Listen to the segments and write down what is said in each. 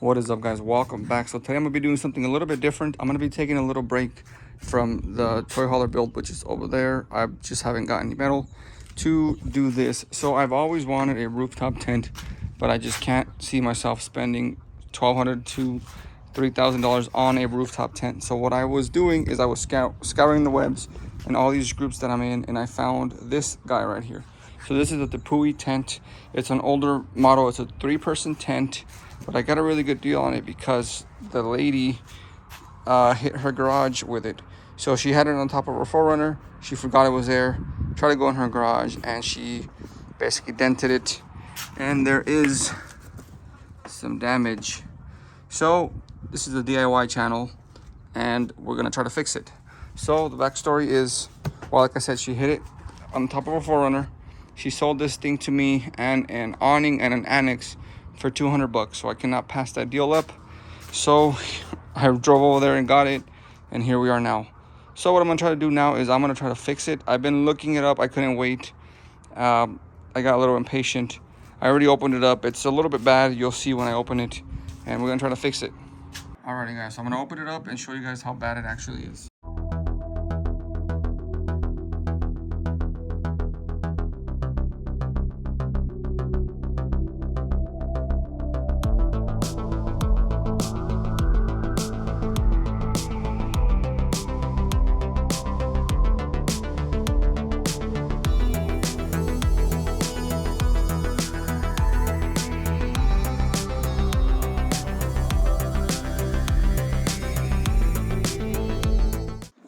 What is up, guys? Welcome back. So today I'm gonna be doing something a little bit different. I'm gonna be taking a little break from the toy hauler build, which is over there. I just haven't gotten any metal to do this. So I've always wanted a rooftop tent, but I just can't see myself spending $1,200 to $3,000 on a rooftop tent. So what I was doing is I was scouring the webs and all these groups that I'm in, and I found this guy right here. So this is a Tepui tent. It's an older model. It's a 3-person tent, but I got a really good deal on it because the lady hit her garage with it. So she had it on top of her 4Runner. She forgot it was there, tried to go in her garage, and she basically dented it, and there is some damage. So this is the DIY channel, and we're gonna try to fix it. So the backstory is, well, like I said, she hit it on top of a 4Runner. She sold this thing to me and an awning and an annex for $200, so I cannot pass that deal up. So I drove over there and got it, and here we are now. So what I'm gonna try to do now is I'm gonna try to fix it. I've been looking it up. I couldn't wait. I got a little impatient. I already opened it up. It's a little bit bad. You'll see when I open it, and we're gonna try to fix it. Alrighty, guys, so I'm gonna open it up and show you guys how bad it actually is.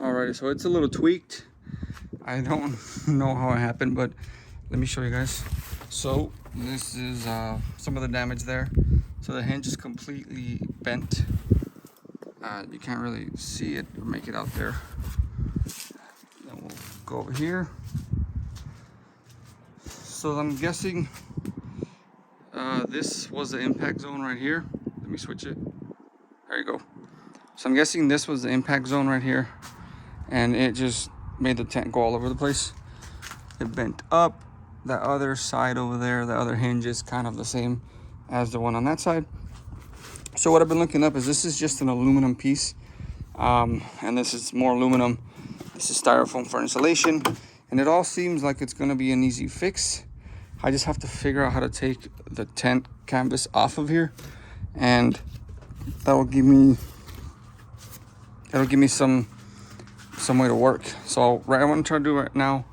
Alrighty, so it's a little tweaked. I don't know how it happened, but let me show you guys. So this is some of the damage there. So the hinge is completely bent. You can't really see it or make it out there. Then we'll go over here. So I'm guessing this was the impact zone right here. Let me switch it. There you go. So I'm guessing this was the impact zone right here, and it just made the tent go all over the place. It bent up. That other side over there, the other hinge is kind of the same as the one on that side. So what I've been looking up is this is just an aluminum piece, and this is more aluminum. This is styrofoam for insulation, and it all seems like it's going to be an easy fix. I just have to figure out how to take the tent canvas off of here, and that'll give me some way to work. So what I want to try to do right now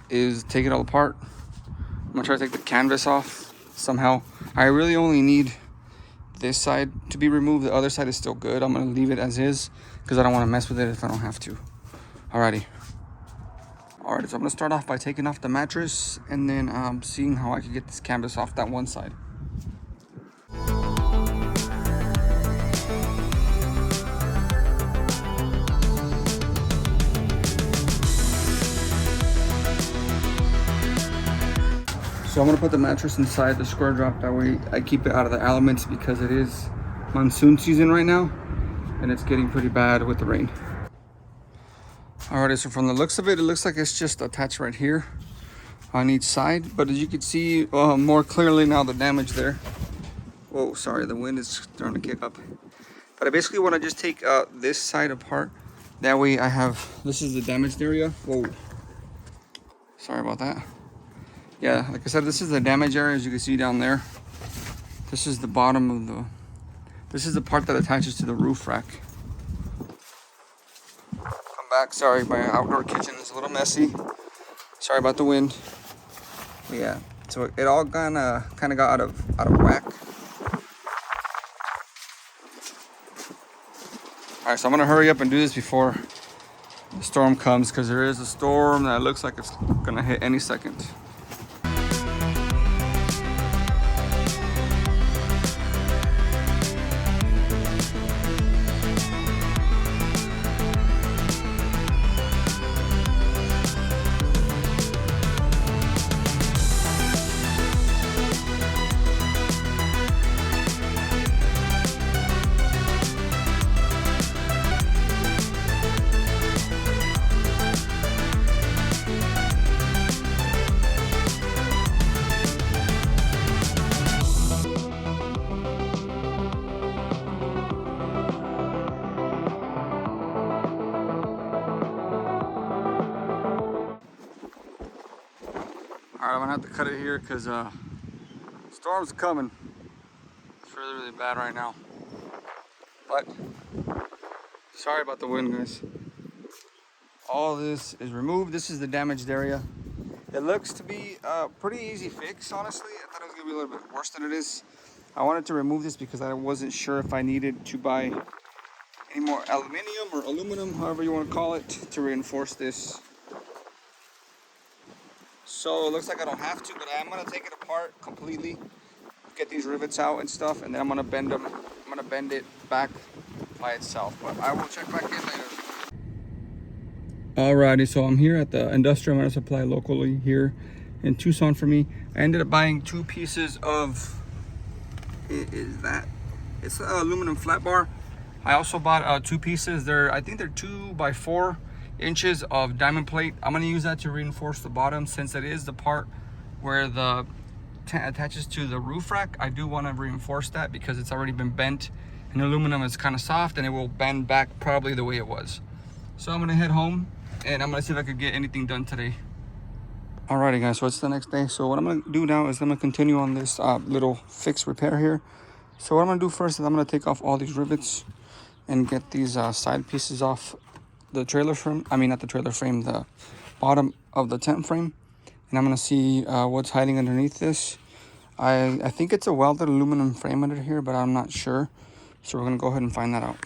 is take it all apart. I'm gonna try to take the canvas off somehow. I really only need this side to be removed. The other side is still good. I'm gonna leave it as is because I don't want to mess with it if I don't have to. Alrighty, so I'm gonna start off by taking off the mattress and then seeing how I can get this canvas off that one side. So I'm gonna put the mattress inside the square drop. That way I keep it out of the elements because it is monsoon season right now and it's getting pretty bad with the rain. Alrighty, so from the looks of it, it looks like it's just attached right here on each side. But as you can see more clearly now, the damage there. Whoa, sorry, the wind is starting to kick up. But I basically want to just take this side apart. That way I have, this is the damaged area. Whoa, sorry about that. Yeah, like I said, this is the damage area, as you can see down there. This is the bottom of the, this is the part that attaches to the roof rack. Come back, sorry, my outdoor kitchen is a little messy. Sorry about the wind. But yeah, so it all kind of got out of whack. All right, so I'm gonna hurry up and do this before the storm comes, because there is a storm that looks like it's gonna hit any second. Alright, I'm gonna have to cut it here because storm's coming. It's really, really bad right now. But sorry about the wind, guys. All this is removed. This is the damaged area. It looks to be a pretty easy fix, honestly. I thought it was gonna be a little bit worse than it is. I wanted to remove this because I wasn't sure if I needed to buy any more aluminium or aluminum, however you want to call it, to reinforce this. So it looks like I don't have to, but I'm gonna take it apart completely, get these rivets out and stuff, and then I'm gonna bend them. I'm gonna bend it back by itself, but I will check back in later. Alrighty, so I'm here at the Industrial Metal Supply locally here in Tucson for me. I ended up buying 2 pieces of, it's an aluminum flat bar. I also bought 2 pieces. I think they're 2 by 4 inches of diamond plate. I'm gonna use that to reinforce the bottom since it is the part where the tent attaches to the roof rack. I do want to reinforce that because it's already been bent, and aluminum is kind of soft and it will bend back probably the way it was. So I'm gonna head home and I'm gonna see if I could get anything done today. Alrighty guys, so it's the next day. So what I'm gonna do now is I'm gonna continue on this little fix repair here. So what I'm gonna do first is I'm gonna take off all these rivets and get these side pieces off the trailer frame. I mean, not the trailer frame, the bottom of the tent frame. And I'm gonna see what's hiding underneath this. I think it's a welded aluminum frame under here, but I'm not sure. So we're gonna go ahead and find that out.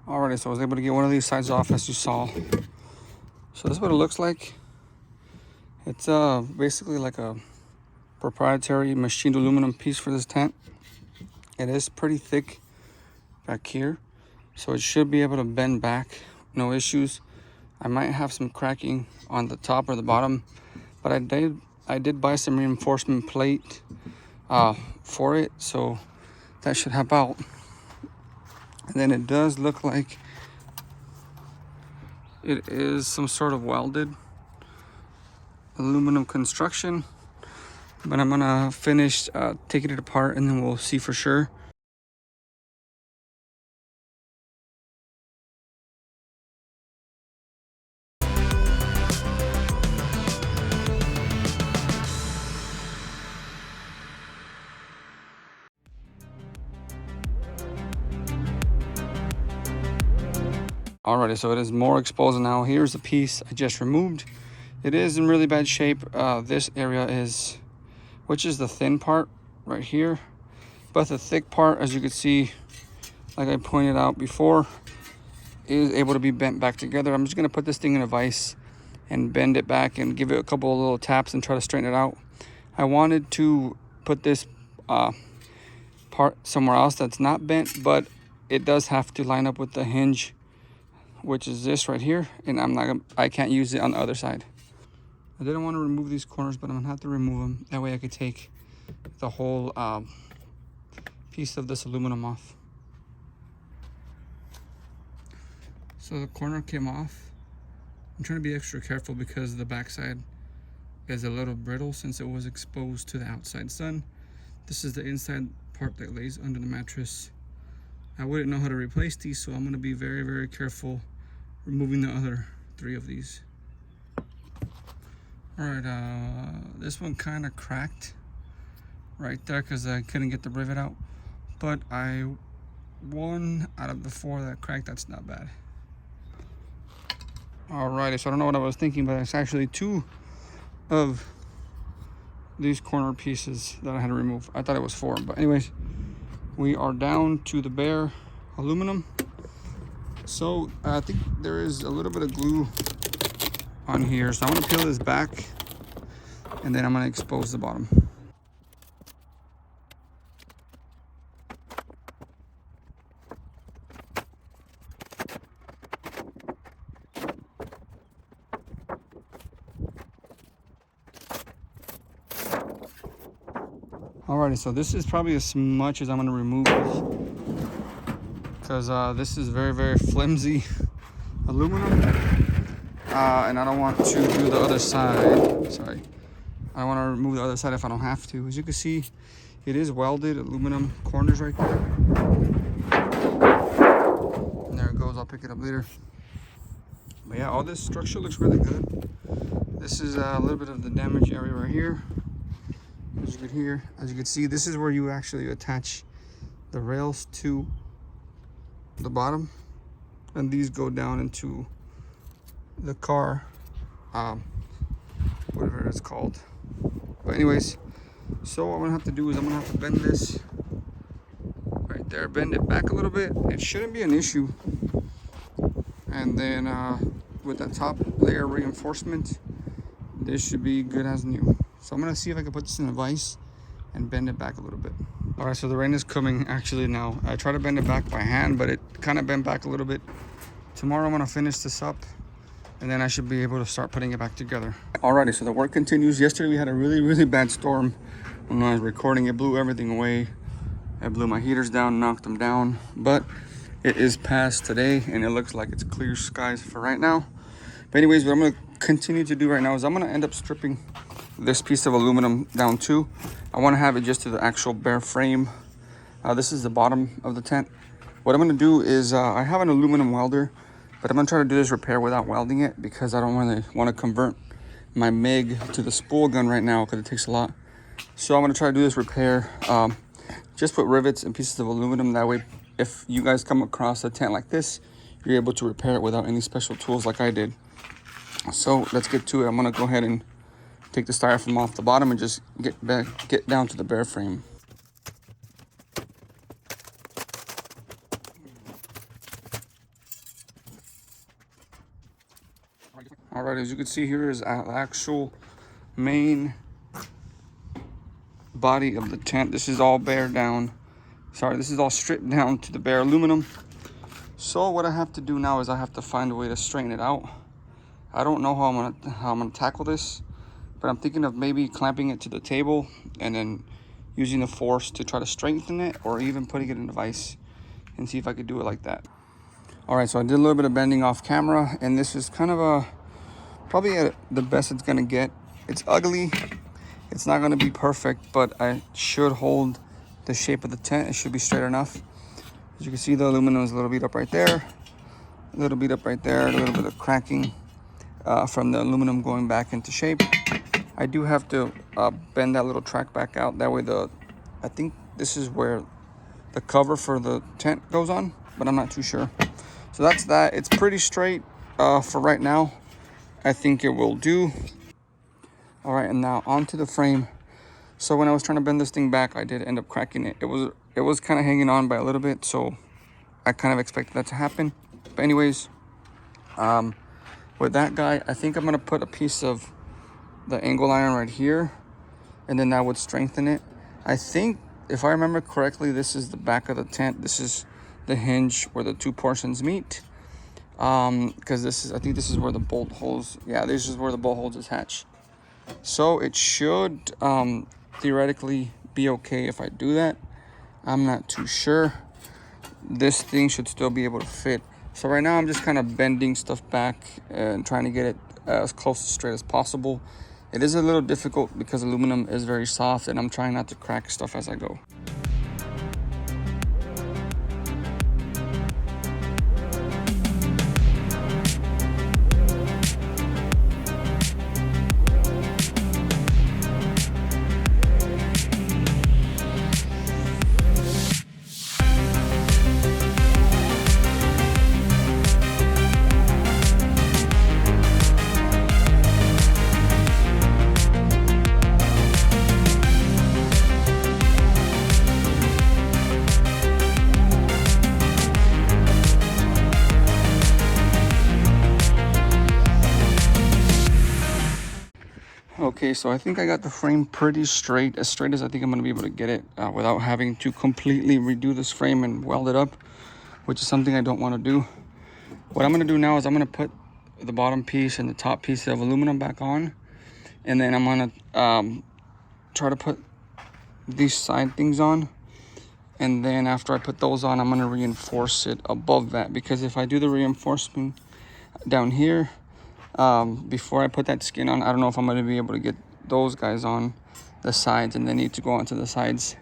Alrighty, so I was able to get one of these sides off, as you saw. So this is what it looks like. It's basically like a proprietary machined aluminum piece for this tent. It is pretty thick back here, so it should be able to bend back, no issues. I might have some cracking on the top or the bottom, but I did buy some reinforcement plate for it, so that should help out. And then it does look like it is some sort of welded aluminum construction, but I'm gonna finish taking it apart and then we'll see for sure. Alrighty, so it is more exposed now. Here's the piece I just removed. It is in really bad shape. This area is, which is the thin part right here, but the thick part, as you can see, like I pointed out before, is able to be bent back together. I'm just gonna put this thing in a vise and bend it back and give it a couple of little taps and try to straighten it out. I wanted to put this part somewhere else that's not bent, but it does have to line up with the hinge, which is this right here, and I can't use it on the other side. I didn't want to remove these corners, but I'm gonna have to remove them. That way I could take the whole piece of this aluminum off. So the corner came off. I'm trying to be extra careful because the backside is a little brittle since it was exposed to the outside sun. This is the inside part that lays under the mattress. I wouldn't know how to replace these, so I'm gonna be very, very careful removing the other 3 of these. All right, this one kind of cracked right there because I couldn't get the rivet out, but 1 out of the 4 that cracked, that's not bad. Alrighty, so I don't know what I was thinking, but it's actually 2 of these corner pieces that I had to remove. I thought it was 4, but anyways, we are down to the bare aluminum. So I think there is a little bit of glue on here, so I'm gonna peel this back and then I'm gonna expose the bottom. Alrighty, so this is probably as much as I'm gonna remove this, because this is very, very flimsy aluminum, and I don't want to do the other side. Sorry, I don't want to remove the other side if I don't have to. As you can see, it is welded aluminum corners right there. And there it goes. I'll pick it up later. But yeah, all this structure looks really good. This is a little bit of the damage area right here. As you can see, this is where you actually attach the rails to the bottom, and these go down into the car, whatever it's called. But anyways, so what I'm gonna have to do is I'm gonna have to bend this right there, bend it back a little bit. It shouldn't be an issue. And then with that top layer reinforcement, this should be good as new. So I'm gonna see if I can put this in a vise and bend it back a little bit. All right, so the rain is coming actually now. I try to bend it back by hand, but it kind of bent back a little bit. Tomorrow I'm gonna finish this up, and then I should be able to start putting it back together. Alrighty, so the work continues. Yesterday we had a really, really bad storm. When I was recording, it blew everything away. I blew my heaters down, knocked them down, but it is past today, and it looks like it's clear skies for right now. But anyways, what I'm gonna continue to do right now is I'm gonna end up stripping this piece of aluminum down too. I want to have it just to the actual bare frame. This is the bottom of the tent. What I'm going to do is I have an aluminum welder, but I'm going to try to do this repair without welding it, because I don't really want to convert my MIG to the spool gun right now, because it takes a lot. So I'm going to try to do this repair, just put rivets and pieces of aluminum. That way, if you guys come across a tent like this, you're able to repair it without any special tools like I did. So let's get to it. I'm going to go ahead and take the styrofoam off the bottom and just get down to the bare frame. All right, as you can see, here is the actual main body of the tent. This is all bare down. Sorry, this is all stripped down to the bare aluminum. So what I have to do now is I have to find a way to straighten it out. I don't know how I'm gonna tackle this, but I'm thinking of maybe clamping it to the table and then using the force to try to strengthen it, or even putting it in a vise and see if I could do it like that. All right, so I did a little bit of bending off camera, and this is kind of probably the best it's gonna get. It's ugly, it's not gonna be perfect, but I should hold the shape of the tent. It should be straight enough. As you can see, the aluminum is a little beat up right there, a little beat up right there, a little bit of cracking from the aluminum going back into shape. I do have to bend that little track back out. That way I think this is where the cover for the tent goes on, but I'm not too sure. So that's that. It's pretty straight for right now. I think it will do. All right, and now onto the frame. So when I was trying to bend this thing back, I did end up cracking it. It was kind of hanging on by a little bit, so I kind of expected that to happen. But anyways, with that guy, I think I'm gonna put a piece of the angle iron right here, and then that would strengthen it. I think, if I remember correctly, this is the back of the tent. This is the hinge where the two portions meet, because I think this is where the bolt holes, yeah, this is where the bolt holes attach. So it should theoretically be okay if I do that. I'm not too sure. This thing should still be able to fit. So right now I'm just kind of bending stuff back and trying to get it as close to straight as possible. It is a little difficult because aluminum is very soft, and I'm trying not to crack stuff as I go. Okay, so I think I got the frame pretty straight, as straight as I think I'm going to be able to get it without having to completely redo this frame and weld it up, which is something I don't want to do. What I'm going to do now is I'm going to put the bottom piece and the top piece of aluminum back on, and then I'm going to try to put these side things on, and then after I put those on, I'm gonna reinforce it above that, because if I do the reinforcement down here before I put that skin on, I don't know if I'm gonna be able to get those guys on the sides, and they need to go onto the sides.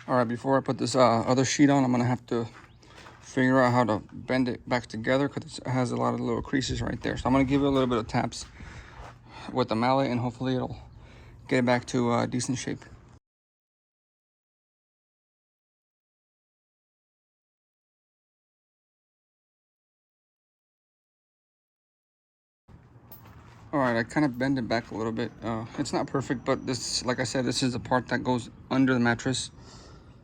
All right, before I put this other sheet on, I'm gonna have to figure out how to bend it back together, because it has a lot of little creases right there. So I'm gonna give it a little bit of taps with the mallet, and hopefully it'll get it back to decent shape. All right, I kind of bend it back a little bit. It's not perfect, but this, like I said, this is the part that goes under the mattress.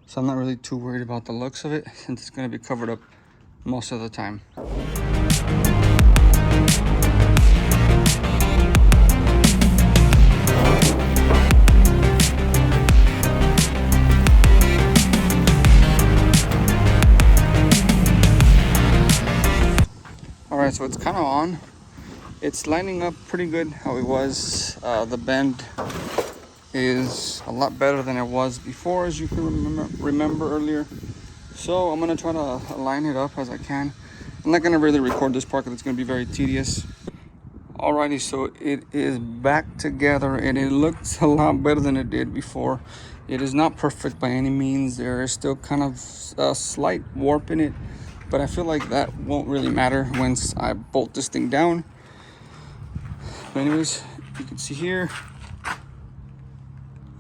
So I'm not really too worried about the looks of it, since it's gonna be covered up most of the time. All right, so it's kind of on. It's lining up pretty good how it was. The bend is a lot better than it was before, as you can remember earlier. So I'm gonna try to line it up as I can. I'm not gonna really record this part because it's gonna be very tedious. Alrighty, so it is back together, and it looks a lot better than it did before. It is not perfect by any means. There is still kind of a slight warp in it, but I feel like that won't really matter once I bolt this thing down. But anyways, you can see here,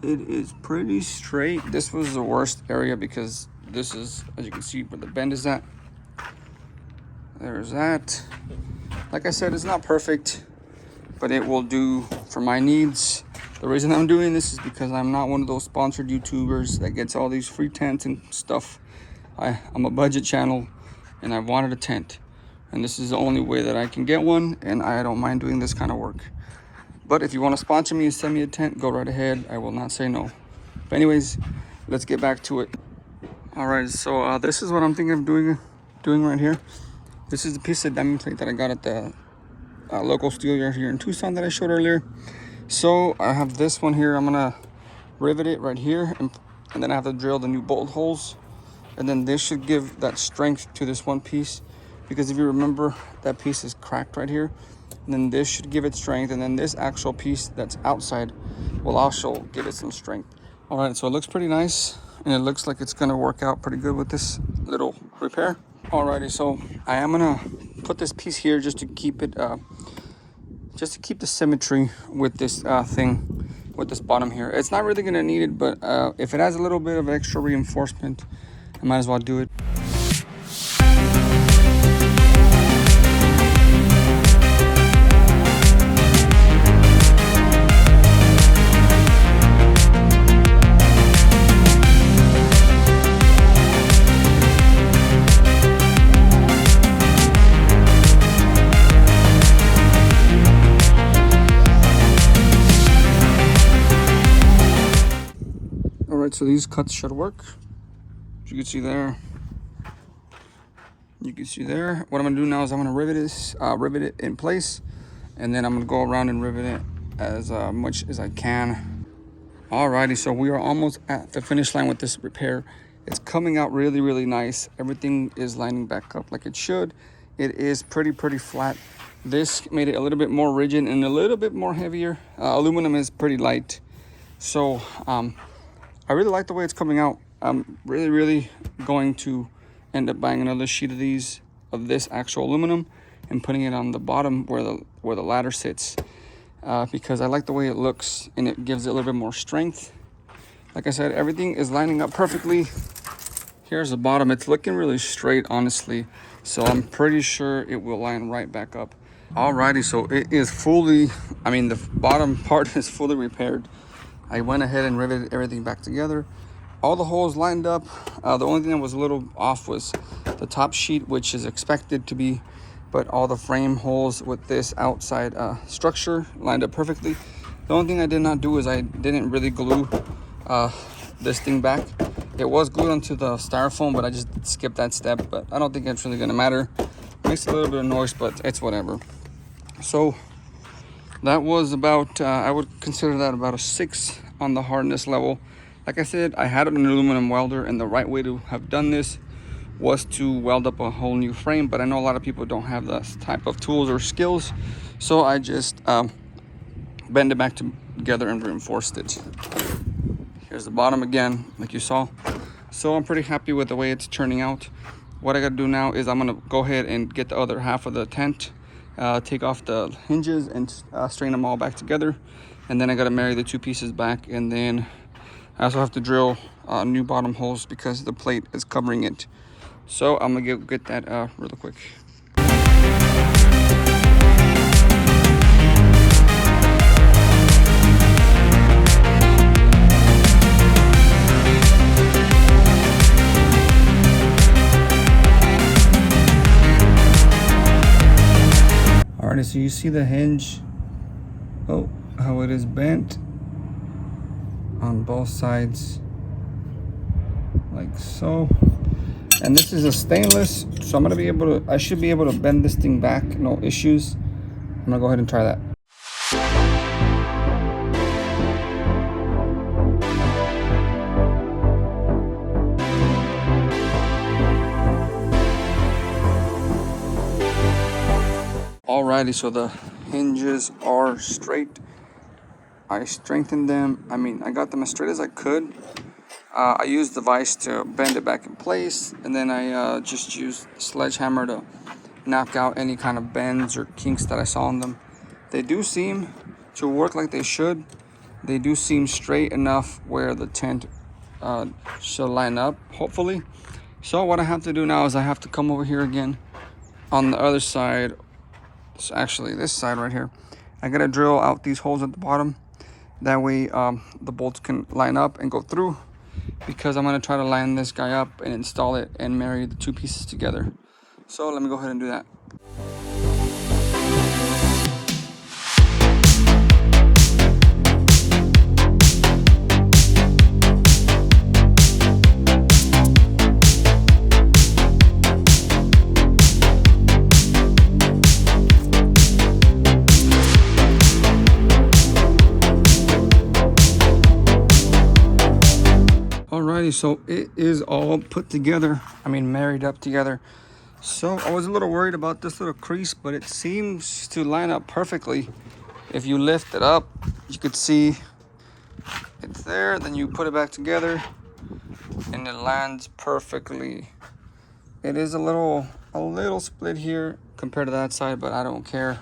it is pretty straight. This was the worst area, because this is, as you can see, where the bend is at. There's that. Like I said, it's not perfect, but it will do for my needs. The reason I'm doing this is because I'm not one of those sponsored YouTubers that gets all these free tents and stuff. I'm a budget channel, and I wanted a tent, and this is the only way that I can get one, and I don't mind doing this kind of work. But if you want to sponsor me and send me a tent, go right ahead. I will not say no. But anyways, let's get back to it. All right, so this is what I'm thinking of doing right here. This is a piece of diamond plate that I got at the local steel yard here in Tucson that I showed earlier. So I have this one here. I'm gonna rivet it right here, and then I have to drill the new bolt holes. And then this should give that strength to this one piece, because if you remember, that piece is cracked right here. And then this should give it strength, and then this actual piece that's outside will also give it some strength. All right, so it looks pretty nice, and it looks like it's gonna work out pretty good with this little repair. Alrighty, so I am gonna put this piece here just to keep it, just to keep the symmetry with this thing, with this bottom here. It's not really gonna need it, but if it has a little bit of extra reinforcement, I might as well do it. So these cuts should work. As you can see there, you can see there. What I'm gonna do now is I'm gonna rivet it in place, and then I'm gonna go around and rivet it as much as I can. Alrighty, so we are almost at the finish line with this repair. It's coming out really, really nice. Everything is lining back up like it should. It is pretty flat. This made it a little bit more rigid and a little bit more heavier. Aluminum is pretty light, so I really like the way it's coming out. I'm really going to end up buying another sheet of this actual aluminum, and putting it on the bottom where the ladder sits, because I like the way it looks, and it gives it a little bit more strength. Like I said, everything is lining up perfectly. Here's the bottom. It's looking really straight, honestly, so I'm pretty sure it will line right back up. Alrighty, so it is fully, the bottom part is fully repaired. I went ahead and riveted everything back together. all the holes lined up. The only thing that was a little off was the top sheet, which is expected to be, but all the frame holes with this outside structure lined up perfectly. The only thing I did not do is I didn't really glue this thing back. It was glued onto the styrofoam, but I just skipped that step. But I don't think it's really gonna matter. Makes a little bit of noise, but it's whatever. So that was about, I would consider that about a 6 on the hardness level. Like I said, I had an aluminum welder, and the right way to have done this was to weld up a whole new frame, but I know a lot of people don't have this type of tools or skills, so I just bend it back together and reinforced it. Here's the bottom again, like you saw. So I'm pretty happy with the way it's turning out. What I gotta do now is I'm gonna go ahead and get the other half of the tent, take off the hinges and strain them all back together, and then I gotta marry the two pieces back, and then I also have to drill new bottom holes because the plate is covering it. So I'm gonna get that real quick. Alrighty, so you see the hinge, oh, how it is bent on both sides, like so. And this is a stainless, so I'm gonna be able to, I should be able to bend this thing back, no issues. I'm gonna go ahead and try that. Alrighty, so the hinges are straight. I strengthened them. I mean, I got them as straight as I could. I used the vise to bend it back in place, and then I just used a sledgehammer to knock out any kind of bends or kinks that I saw in them. They do seem to work like they should. They do seem straight enough where the tent should line up, hopefully. So what I have to do now is I have to come over here again on the other side. So actually this side right here, I gotta drill out these holes at the bottom. That way the bolts can line up and go through, because I'm gonna try to line this guy up and install it and marry the two pieces together. So let me go ahead and do that. Alrighty, so it is all put together, I mean married up together. So I was a little worried about this little crease, but it seems to line up perfectly. If you lift it up, you could see it's there, then you put it back together and it lands perfectly. It is a little split here compared to that side, but I don't care.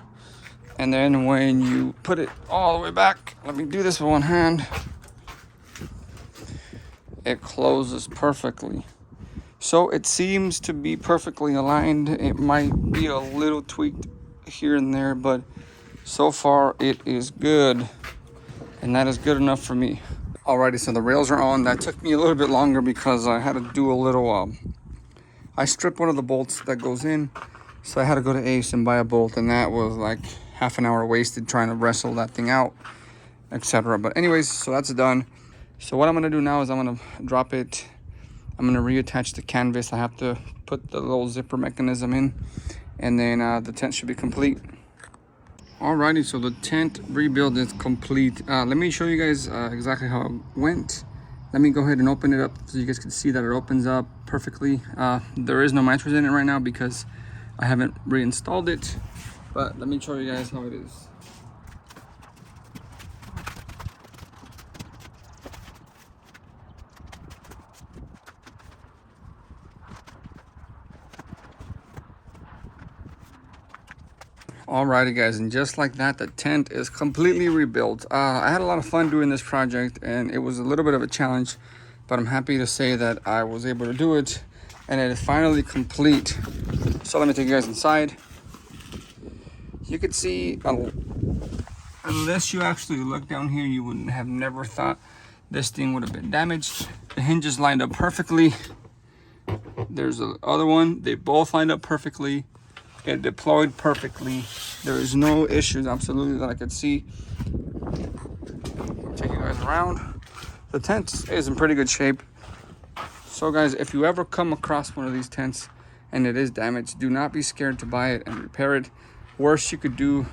And then when you put it all the way back, let me do this with one hand, it closes perfectly. So it seems to be perfectly aligned. It might be a little tweaked here and there, but so far it is good, and that is good enough for me. Alrighty, so the rails are on. That took me a little bit longer because I had to do a little I stripped one of the bolts that goes in, so I had to go to Ace and buy a bolt, and that was like half an hour wasted trying to wrestle that thing out, etc. But anyways, so that's done. So what I'm gonna do now is I'm gonna drop it. I'm gonna reattach the canvas. I have to put the little zipper mechanism in, and then the tent should be complete. Alrighty, so the tent rebuild is complete. Let me show you guys exactly how it went. Let me go ahead and open it up so you guys can see that it opens up perfectly. There is no mattress in it right now because I haven't reinstalled it, but let me show you guys how it is. Alrighty guys, and just like that, the tent is completely rebuilt. I had a lot of fun doing this project, and it was a little bit of a challenge, but I'm happy to say that I was able to do it, and it is finally complete. So let me take you guys inside. You could see, unless you actually look down here, you would have never thought this thing would have been damaged. The hinges lined up perfectly. There's the other one. They both lined up perfectly. It deployed perfectly. There is no issues absolutely that I could see. Take you guys around. The tent is in pretty good shape. So guys, if you ever come across one of these tents and it is damaged, do not be scared to buy it and repair it. Worst you could do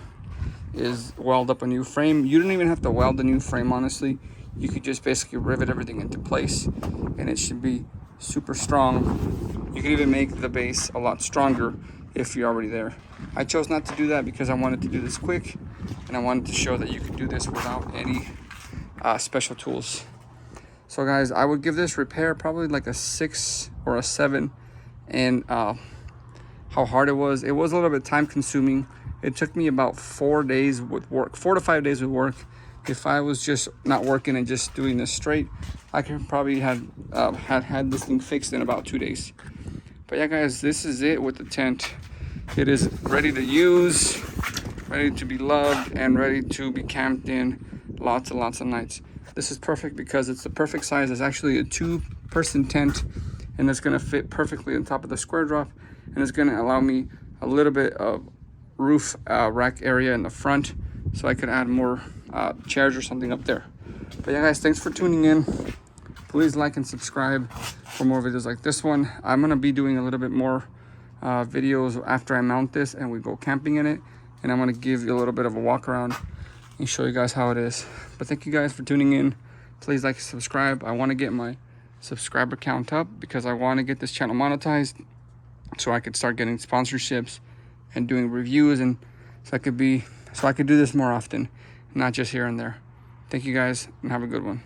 is weld up a new frame. You don't even have to weld a new frame, honestly. You could just basically rivet everything into place and it should be super strong. You can even make the base a lot stronger if you're already there. I chose not to do that because I wanted to do this quick and I wanted to show that you could do this without any special tools. So guys, I would give this repair probably like a 6 or a 7. And how hard it was a little bit time consuming. It took me about 4 days with work, 4 to 5 days with work. If I was just not working and just doing this straight, I could probably had this thing fixed in about 2 days. But yeah guys, this is it with the tent. It is ready to use, ready to be loved, and ready to be camped in lots and lots of nights. This is perfect because it's the perfect size. It's actually a 2-person tent, and it's gonna fit perfectly on top of the square drop, and it's gonna allow me a little bit of roof rack area in the front, so I could add more chairs or something up there. But yeah guys, thanks for tuning in. Please like and subscribe for more videos like this one. I'm gonna be doing a little bit more videos after I mount this and we go camping in it, and I'm gonna give you a little bit of a walk around and show you guys how it is. But thank you guys for tuning in. Please like and subscribe. I want to get my subscriber count up because I want to get this channel monetized so I could start getting sponsorships and doing reviews, and so I could do this more often, not just here and there. Thank you guys and have a good one.